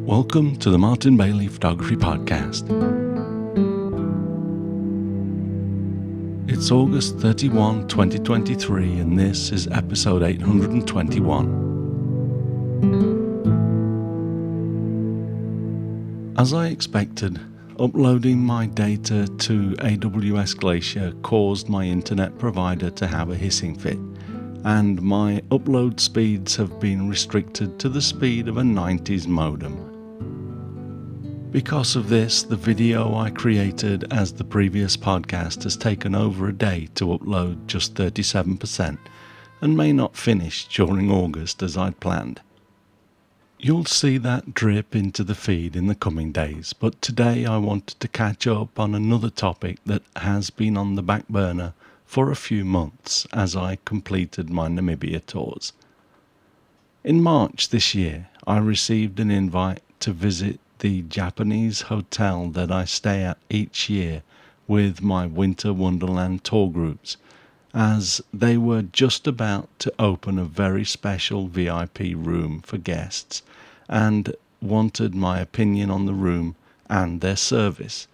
Welcome to the Martin Bailey Photography Podcast. It's August 31, 2023, and this is episode 821. As I expected, uploading my data to AWS Glacier caused my internet provider to have a hissing fit, and my upload speeds have been restricted to the speed of a 90s modem. Because of this, the video I created as the previous podcast has taken over a day to upload just 37% and may not finish during August as I'd planned. You'll see that drip into the feed in the coming days, but today I wanted to catch up on another topic that has been on the back burner for a few months as I completed my Namibia tours. In March this year, I received an invite to visit the Japanese hotel that I stay at each year with my Winter Wonderland tour groups, as they were just about to open a very special VIP room for guests and wanted my opinion on the room and their service.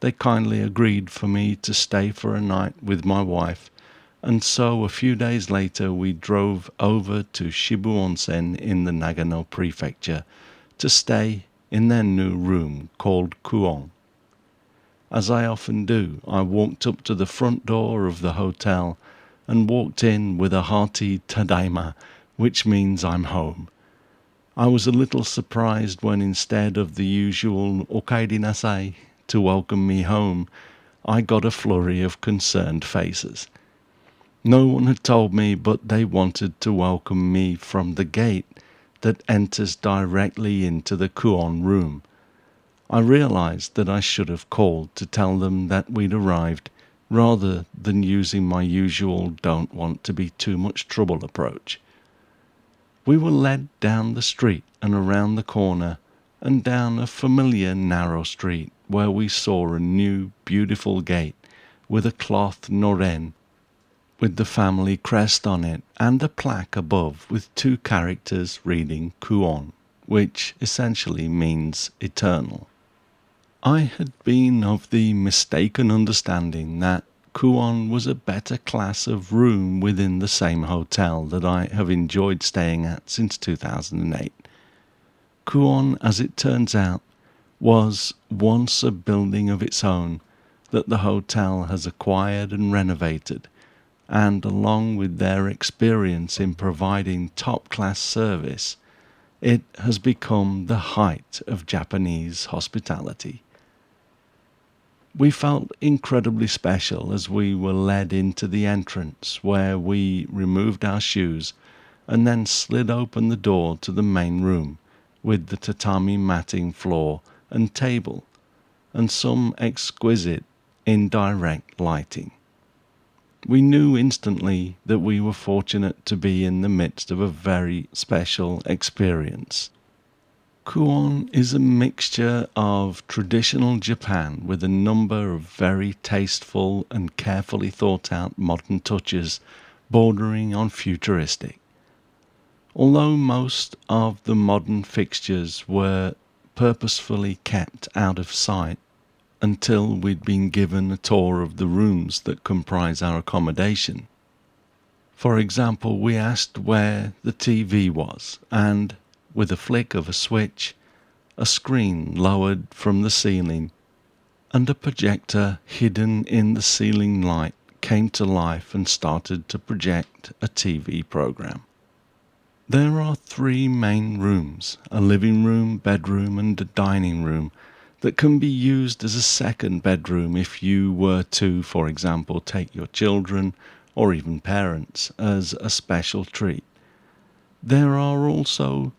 They kindly agreed for me to stay for a night with my wife, and so a few days later we drove over to Shibu Onsen in the Nagano prefecture to stay in their new room called Kuon. As I often do, I walked up to the front door of the hotel and walked in with a hearty Tadaima, which means I'm home. I was a little surprised when instead of the usual Okaeri nasai to welcome me home, I got a flurry of concerned faces. No one had told me, but they wanted to welcome me from the gate that enters directly into the Kuon room. I realized that I should have called to tell them that we'd arrived, rather than using my usual don't want to be too much trouble approach. We were led down the street and around the corner and down a familiar narrow street where we saw a new beautiful gate with a cloth noren with the family crest on it and a plaque above with two characters reading Kuon, which essentially means eternal. I had been of the mistaken understanding that Kuon was a better class of room within the same hotel that I have enjoyed staying at since 2008. Kuon, as it turns out, was once a building of its own that the hotel has acquired and renovated, and along with their experience in providing top-class service, it has become the height of Japanese hospitality. We felt incredibly special as we were led into the entrance, where we removed our shoes and then slid open the door to the main room with the tatami matting floor and table and some exquisite indirect lighting. We knew instantly that we were fortunate to be in the midst of a very special experience. Kuon is a mixture of traditional Japan with a number of very tasteful and carefully thought out modern touches bordering on futuristic. Although most of the modern fixtures were purposefully kept out of sight, until we'd been given a tour of the rooms that comprise our accommodation. For example, we asked where the TV was, and, with a flick of a switch, a screen lowered from the ceiling and a projector hidden in the ceiling light came to life and started to project a TV program. There are three main rooms, a living room, bedroom and a dining room, that can be used as a second bedroom if you were to, for example, take your children or even parents as a special treat. There are also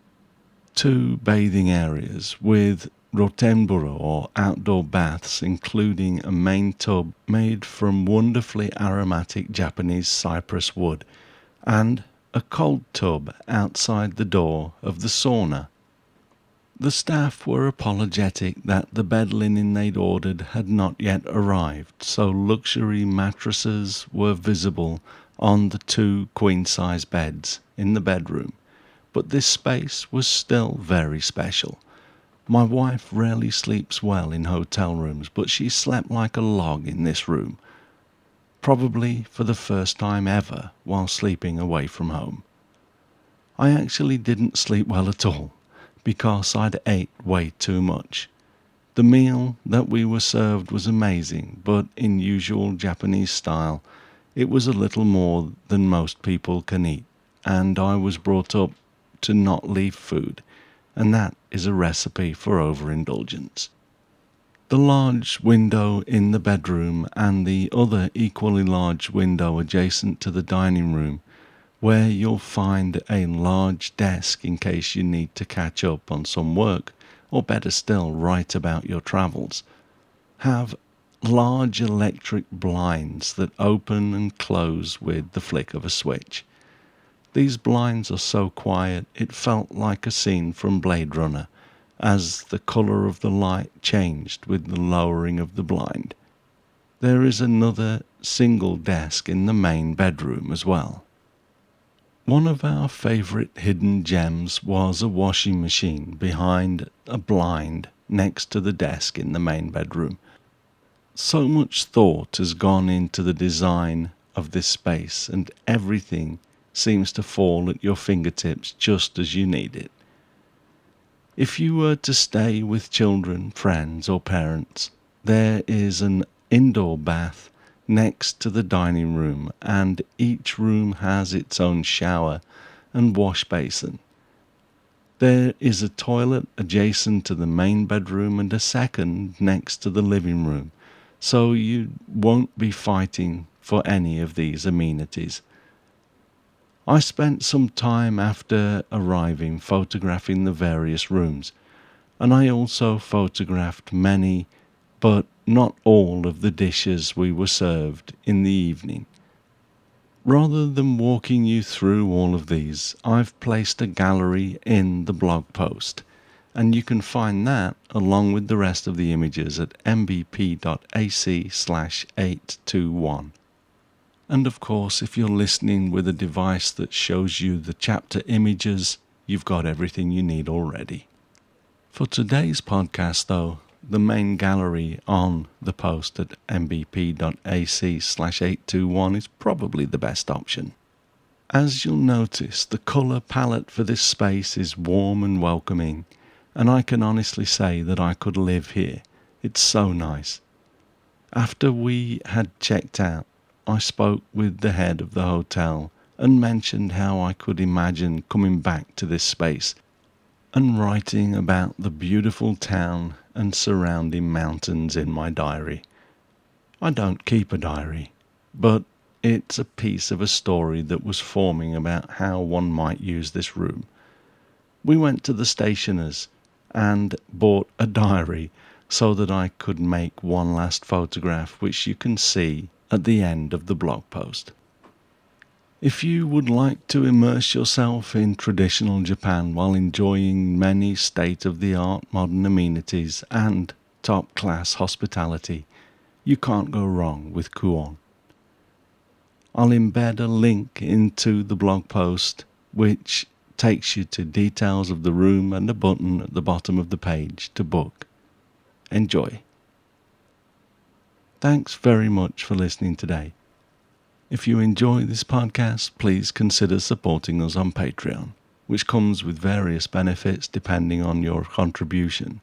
two bathing areas with rotenburo or outdoor baths, including a main tub made from wonderfully aromatic Japanese cypress wood and a cold tub outside the door of the sauna. The staff were apologetic that the bed linen they'd ordered had not yet arrived, so luxury mattresses were visible on the two queen-size beds in the bedroom, but this space was still very special, My wife rarely sleeps well in hotel rooms, but she slept like a log in this room, probably for the first time ever while sleeping away from home. I actually didn't sleep well at all because I'd ate way too much. The meal that we were served was amazing, but in usual Japanese style, it was a little more than most people can eat, and I was brought up to not leave food, and that is a recipe for overindulgence. The large window in the bedroom and the other equally large window adjacent to the dining room, where you'll find a large desk in case you need to catch up on some work, or better still, write about your travels, have large electric blinds that open and close with the flick of a switch. These blinds are so quiet it felt like a scene from Blade Runner, as the colour of the light changed with the lowering of the blind. There is another single desk in the main bedroom as well. One of our favourite hidden gems was a washing machine behind a blind next to the desk in the main bedroom. So much thought has gone into the design of this space, and everything seems to fall at your fingertips just as you need it. If you were to stay with children, friends or parents, there is an indoor bath next to the dining room, and each room has its own shower and wash basin. There is a toilet adjacent to the main bedroom and a second next to the living room, so you won't be fighting for any of these amenities. I spent some time after arriving photographing the various rooms, and I also photographed many, but not all of the dishes we were served in the evening. Rather than walking you through all of these, I've placed a gallery in the blog post, and you can find that along with the rest of the images at mbp.ac/821. And of course, if you're listening with a device that shows you the chapter images, you've got everything you need already. For today's podcast though, the main gallery on the post at mbp.ac/821 is probably the best option. As you'll notice, the colour palette for this space is warm and welcoming, and I can honestly say that I could live here. It's so nice. After we had checked out, I spoke with the head of the hotel and mentioned how I could imagine coming back to this space and writing about the beautiful town and surrounding mountains in my diary. I don't keep a diary, but it's a piece of a story that was forming about how one might use this room. We went to the stationer's and bought a diary so that I could make one last photograph, which you can see at the end of the blog post. If you would like to immerse yourself in traditional Japan while enjoying many state-of-the-art modern amenities and top-class hospitality, you can't go wrong with Kuon. I'll embed a link into the blog post which takes you to details of the room and a button at the bottom of the page to book. Enjoy. Thanks very much for listening today. If you enjoy this podcast, please consider supporting us on Patreon, which comes with various benefits depending on your contribution,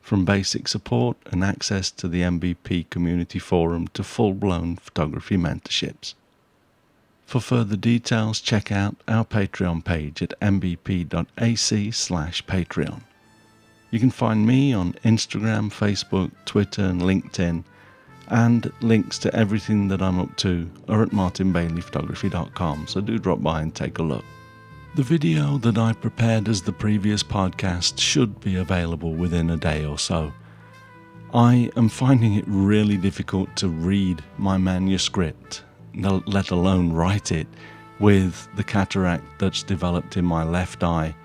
from basic support and access to the MVP community forum to full-blown photography mentorships. For further details, check out our Patreon page at mbp.ac/Patreon. You can find me on Instagram, Facebook, Twitter and LinkedIn, and links to everything that I'm up to are at martinbaileyphotography.com, so do drop by and take a look. The video that I prepared as the previous podcast should be available within a day or so. I am finding it really difficult to read my manuscript, let alone write it, with the cataract that's developed in my left eye,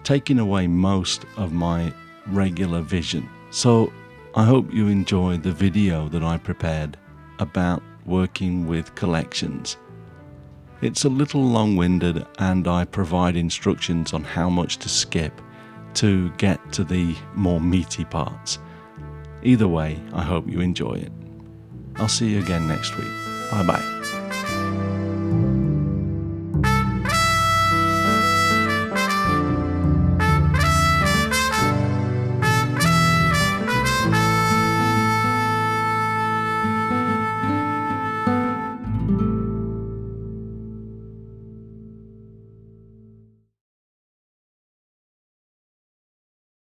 taking away most of my regular vision. So I hope you enjoy the video that I prepared about working with collections. It's a little long-winded and I provide instructions on how much to skip to get to the more meaty parts. Either way, I hope you enjoy it. I'll see you again next week. Bye bye.